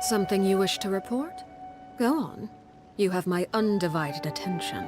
Something you wish to report? Go on. You have my undivided attention.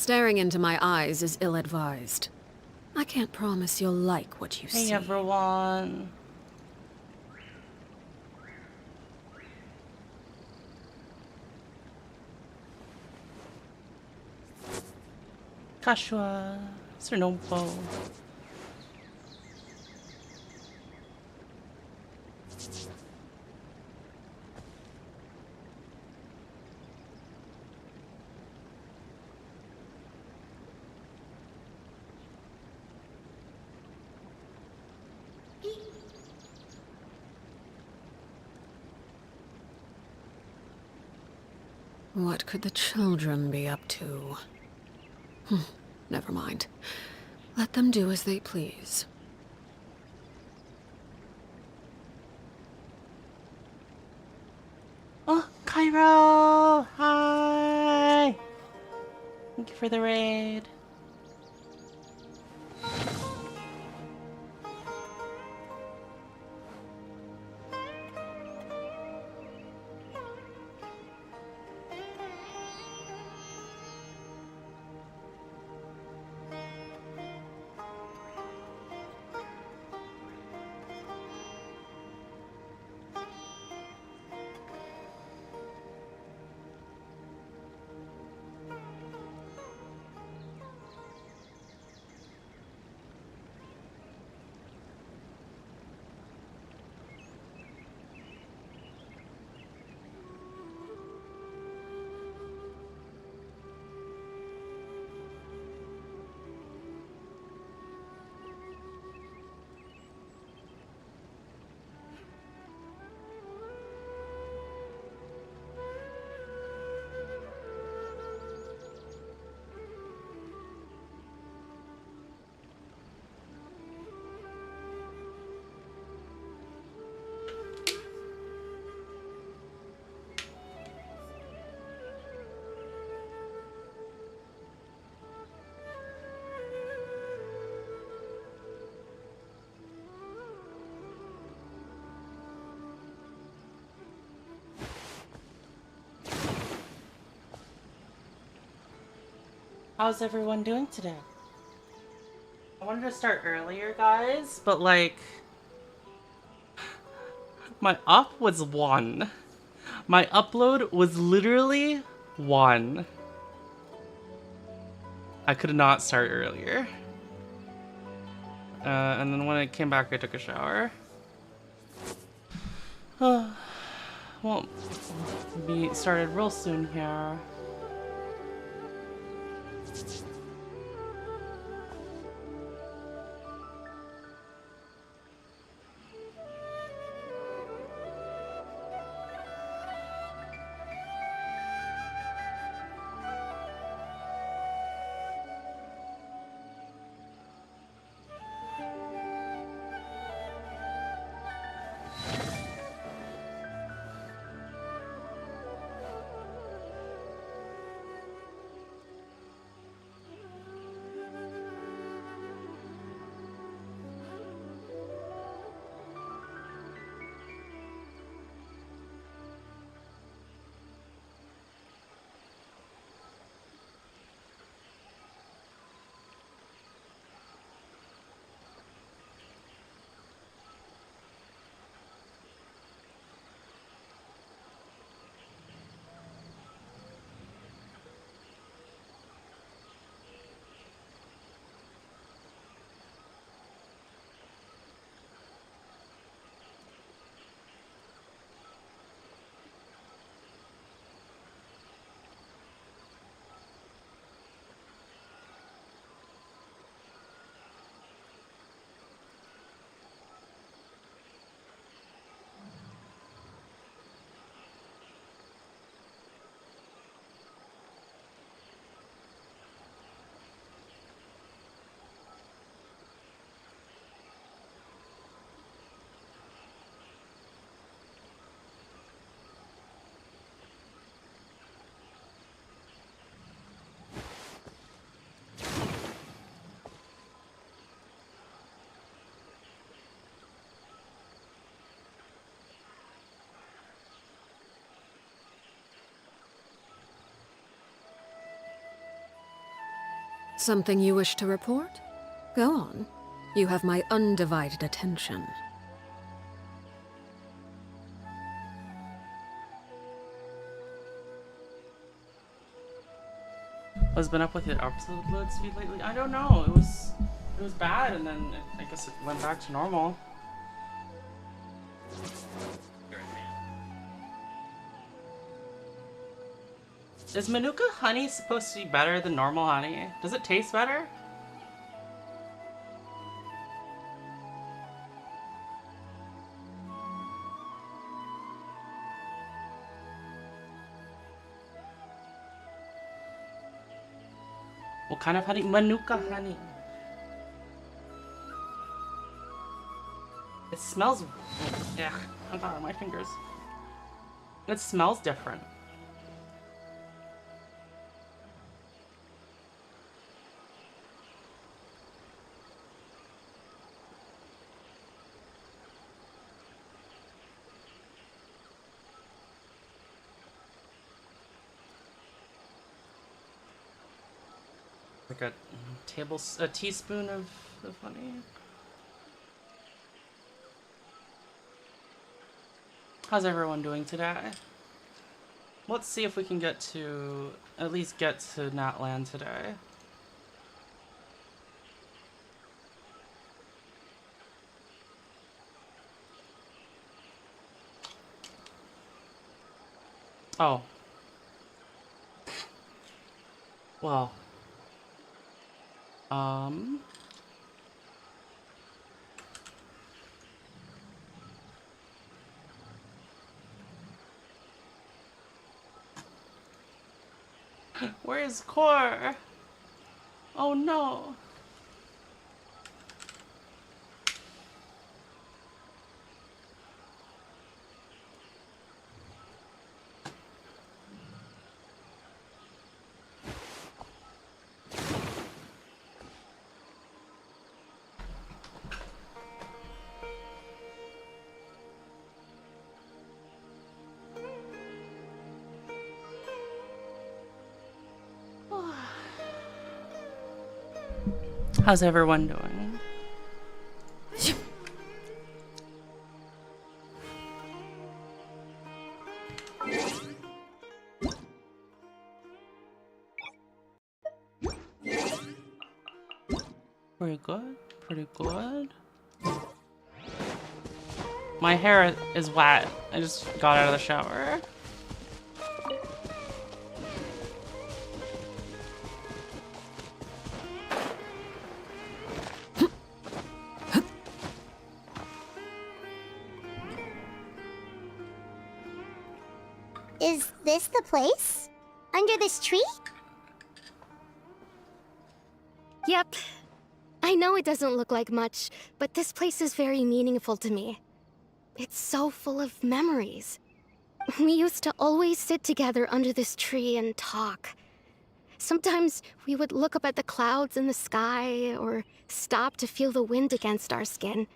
Staring into my eyes is ill-advised. I can't promise you'll like what you see. Hey everyone. Kashua, Cernobo. What could the children be up to? Never mind. Let them do as they please. Oh, Cairo! Hi! Thank you for the raid. How's everyone doing today? I wanted to start earlier, guys, but like, my up was 1. My upload was literally 1. I could not start earlier. And then when I came back, I took a shower. Won't be started real soon here. Something you wish to report? Go on. You have my undivided attention. What's been up with your upload speed lately? I don't know. It was bad, and then I guess it went back to normal. Is Manuka honey supposed to be better than normal honey? Does it taste better? What kind of honey? Manuka honey. It smells... Yeah, I got it on my fingers. It smells different. Like a teaspoon of honey. How's everyone doing today? Let's see if we can get to, at least get to Natlan today. Oh. Well. Where is Core? Oh no. How's everyone doing? Pretty good, pretty good. My hair is wet. I just got out of the shower. Is this the place? Under this tree? Yep. I know it doesn't look like much, but this place is very meaningful to me. It's so full of memories. We used to always sit together under this tree and talk. Sometimes we would look up at the clouds in the sky, or stop to feel the wind against our skin.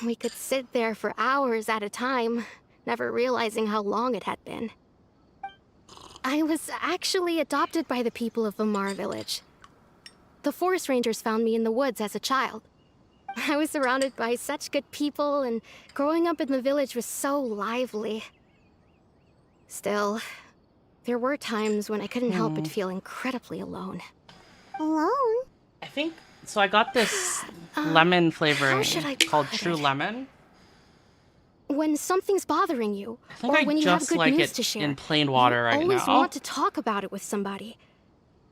We could sit there for hours at a time, never realizing how long it had been. I was actually adopted by the people of Vamar village. The forest rangers found me in the woods as a child. I was surrounded by such good people, and growing up in the village was so lively. Still, there were times when I couldn't help but feel incredibly alone. Alone? I think so. I got this lemon flavoring should I called put True it? Lemon. When something's bothering you, I think or I when you have just good like news it to share, in plain water right you always now. want to talk about it with somebody.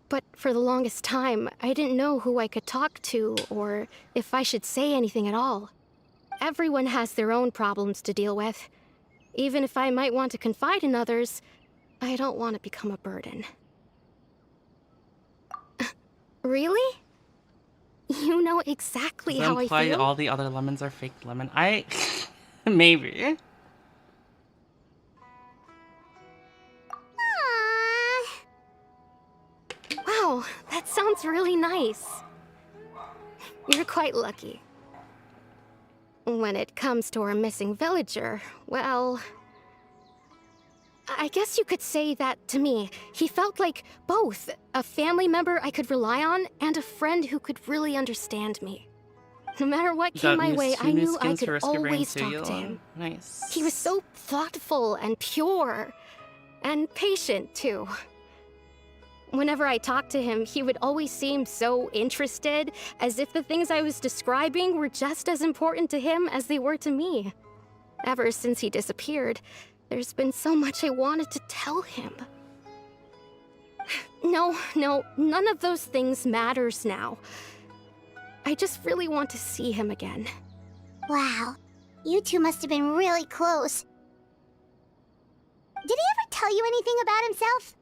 But for the longest time, I didn't know who I could talk to, or if I should say anything at all. Everyone has their own problems to deal with. Even if I might want to confide in others, I don't want to become a burden. Really? You know exactly Does that how I imply feel? all the other lemons are fake lemon? Maybe. Wow, that sounds really nice. You're quite lucky. When it comes to our missing villager, well... I guess you could say that to me. He felt like both a family member I could rely on and a friend who could really understand me. No matter what came my way, I knew I could always talk to him. Nice. He was so thoughtful and pure, and patient too. Whenever I talked to him, he would always seem so interested, as if the things I was describing were just as important to him as they were to me. Ever since he disappeared, there's been so much I wanted to tell him. No, none of those things matters now. I just really want to see him again. Wow, you two must have been really close. Did he ever tell you anything about himself?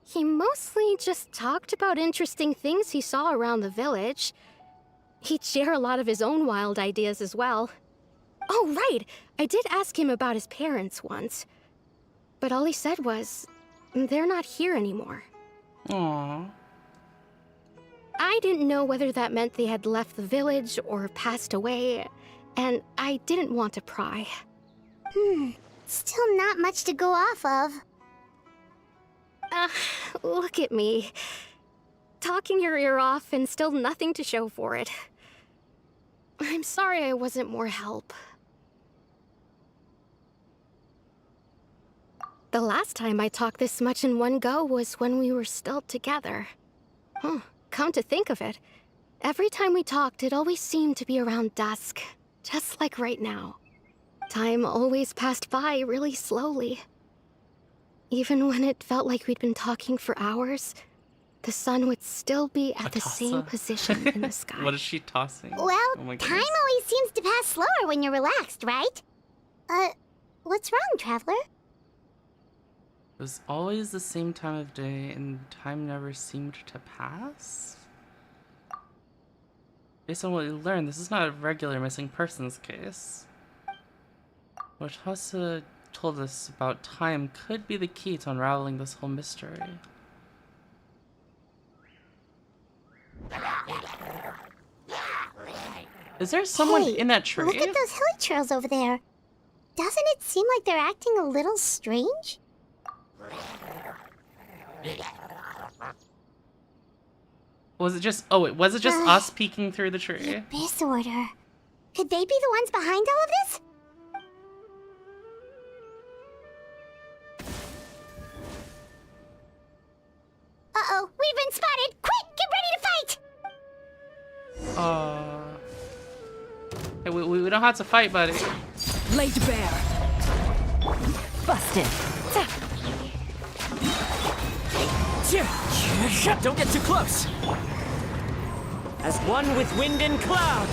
He mostly just talked about interesting things he saw around the village. He'd share a lot of his own wild ideas as well. Oh, right! I did ask him about his parents once. But all he said was, they're not here anymore. Aww. I didn't know whether that meant they had left the village or passed away, and I didn't want to pry. Still not much to go off of. Look at me. Talking your ear off and still nothing to show for it. I'm sorry I wasn't more help. The last time I talked this much in one go was when we were still together. Come to think of it, every time we talked, it always seemed to be around dusk, just like right now. Time always passed by really slowly. Even when it felt like we'd been talking for hours, the sun would still be at the same position in the sky. What is she tossing? Well, Oh my time goodness. always seems to pass slower when you're relaxed, right? What's wrong, Traveler? It was always the same time of day, and time never seemed to pass? Based on what we learned, this is not a regular missing persons case. What Hasa told us about time could be the key to unraveling this whole mystery. Is there someone Hey, in that tree? Look at those hilly trails over there. Doesn't it seem like they're acting a little strange? Was it just us peeking through the tree? Abyss Order. Could they be the ones behind all of this? Uh-oh, we've been spotted! Quick, get ready to fight! Hey, we don't have to fight, buddy. Laid bare. Busted. Don't get too close. As one with wind and cloud.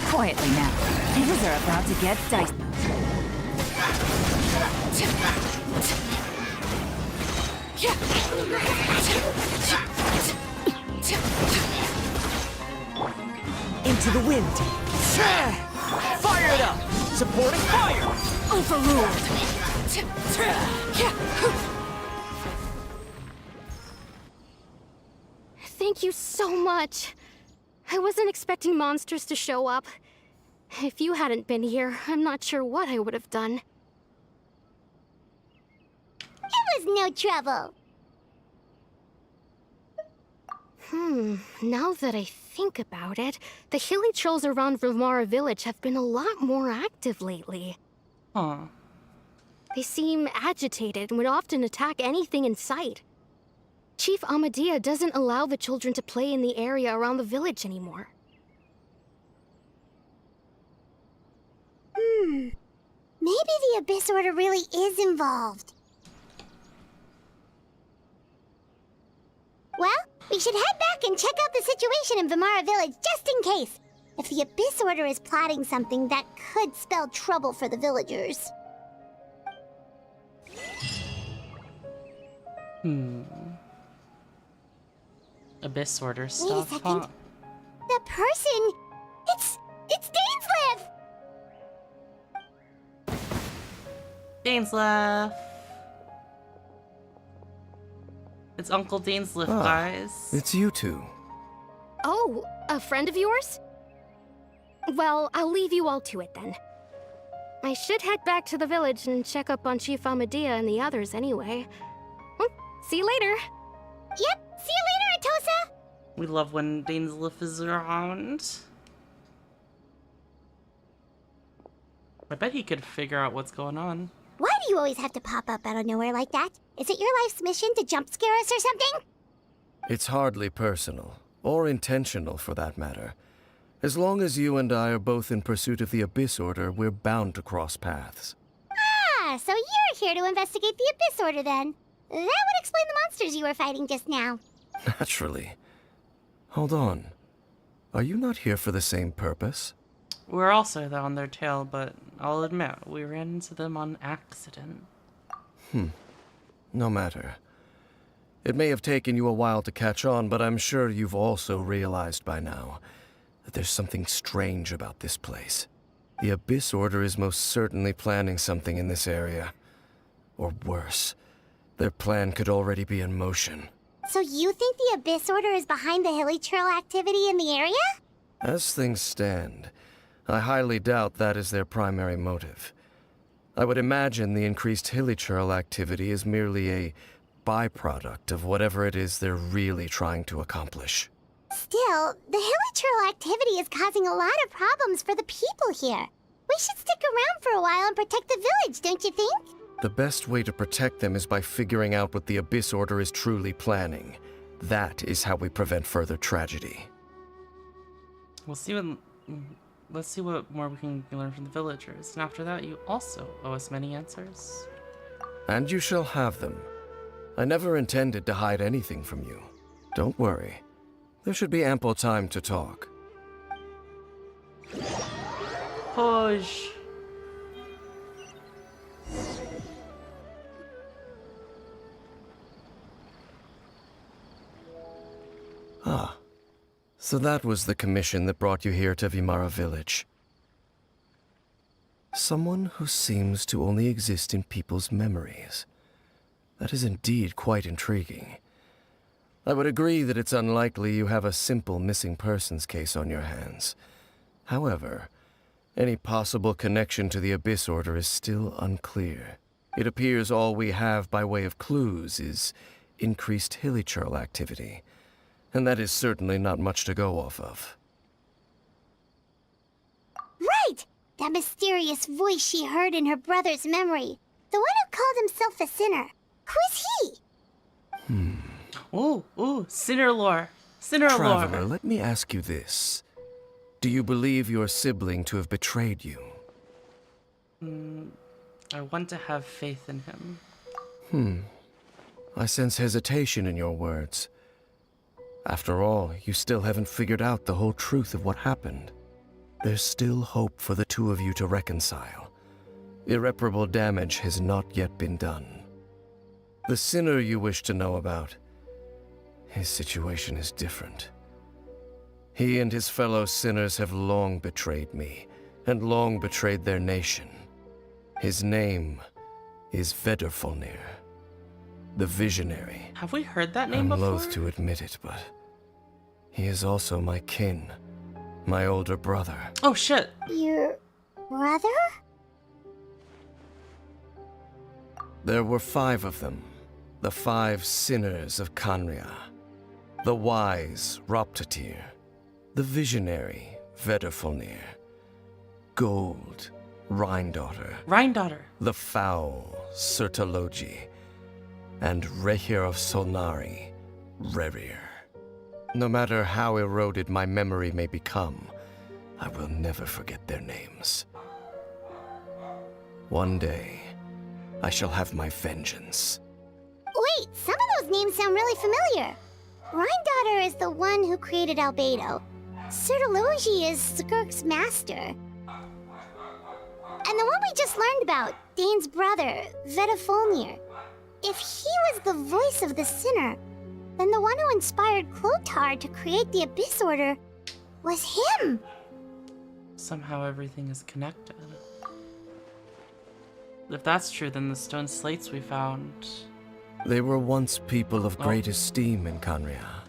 Quietly now. Things are about to get dicey. Into the wind. Fire it up! Supporting fire! Overruled! Thank you so much. I wasn't expecting monsters to show up. If you hadn't been here, I'm not sure what I would have done. It was no trouble. Now that I think about it, the hilly trolls around Vimara village have been a lot more active lately. Huh. They seem agitated and would often attack anything in sight. Chief Amadea doesn't allow the children to play in the area around the village anymore. Maybe the Abyss Order really is involved. Well, we should head back and check out the situation in Vimara village just in case. If the Abyss Order is plotting something that could spell trouble for the villagers. Abyss Order Wait a stuff, second. huh? The person... It's Dainsleif! Dainsleif! It's Uncle Dainsleif, guys. It's you two. Oh, a friend of yours? Well, I'll leave you all to it then. I should head back to the village and check up on Chief Amadea and the others anyway. Well, see you later. Yep, see you later, Atosa! We love when Dainsleif is around. I bet he could figure out what's going on. Why do you always have to pop up out of nowhere like that? Is it your life's mission to jump scare us or something? It's hardly personal, or intentional for that matter. As long as you and I are both in pursuit of the Abyss Order, we're bound to cross paths. Ah, so you're here to investigate the Abyss Order then. That would explain the monsters you were fighting just now. Naturally. Hold on. Are you not here for the same purpose? We're also on their tail, but I'll admit, we ran into them on accident. No matter. It may have taken you a while to catch on, but I'm sure you've also realized by now that there's something strange about this place. The Abyss Order is most certainly planning something in this area. Or worse, their plan could already be in motion. So you think the Abyss Order is behind the hilly trail activity in the area? As things stand, I highly doubt that is their primary motive. I would imagine the increased hilichurl activity is merely a byproduct of whatever it is they're really trying to accomplish. Still, the hilichurl activity is causing a lot of problems for the people here. We should stick around for a while and protect the village, don't you think? The best way to protect them is by figuring out what the Abyss Order is truly planning. That is how we prevent further tragedy. Let's see what more we can learn from the villagers. And after that, you also owe us many answers. And you shall have them. I never intended to hide anything from you. Don't worry. There should be ample time to talk. Push. Ah. So that was the commission that brought you here to Vimara Village. Someone who seems to only exist in people's memories. That is indeed quite intriguing. I would agree that it's unlikely you have a simple missing persons case on your hands. However, any possible connection to the Abyss Order is still unclear. It appears all we have by way of clues is increased hilichurl activity, and that is certainly not much to go off of. Right! That mysterious voice she heard in her brother's memory. The one who called himself a sinner. Who is he? Ooh, sinner lore. Sinner Traveler, lore. let me ask you this. Do you believe your sibling to have betrayed you? I want to have faith in him. I sense hesitation in your words. After all, you still haven't figured out the whole truth of what happened. There's still hope for the two of you to reconcile. Irreparable damage has not yet been done. The sinner you wish to know about, his situation is different. He and his fellow sinners have long betrayed me, and long betrayed their nation. His name is Vedrfolnir, the Visionary. Have we heard that name I'm before? loath to admit it, but he is also my kin, my older brother. Oh shit. Your brother? There were 5 of them, the 5 sinners of Kanria. The wise Roptatir, the visionary Vedrfolnir, Gold Rhindaughter, the foul Sertologi, and Rehir of Solnari, Rerir. No matter how eroded my memory may become, I will never forget their names. One day, I shall have my vengeance. Wait, some of those names sound really familiar. Rhindaughter is the one who created Albedo. Sertologi is Skirk's master. And the one we just learned about, Dane's brother, Vedrfolnir. If he was the voice of the sinner, then the one who inspired Clotar to create the Abyss Order was him. Somehow everything is connected. If that's true, then the stone slates we found... They were once people of great esteem in Kanria.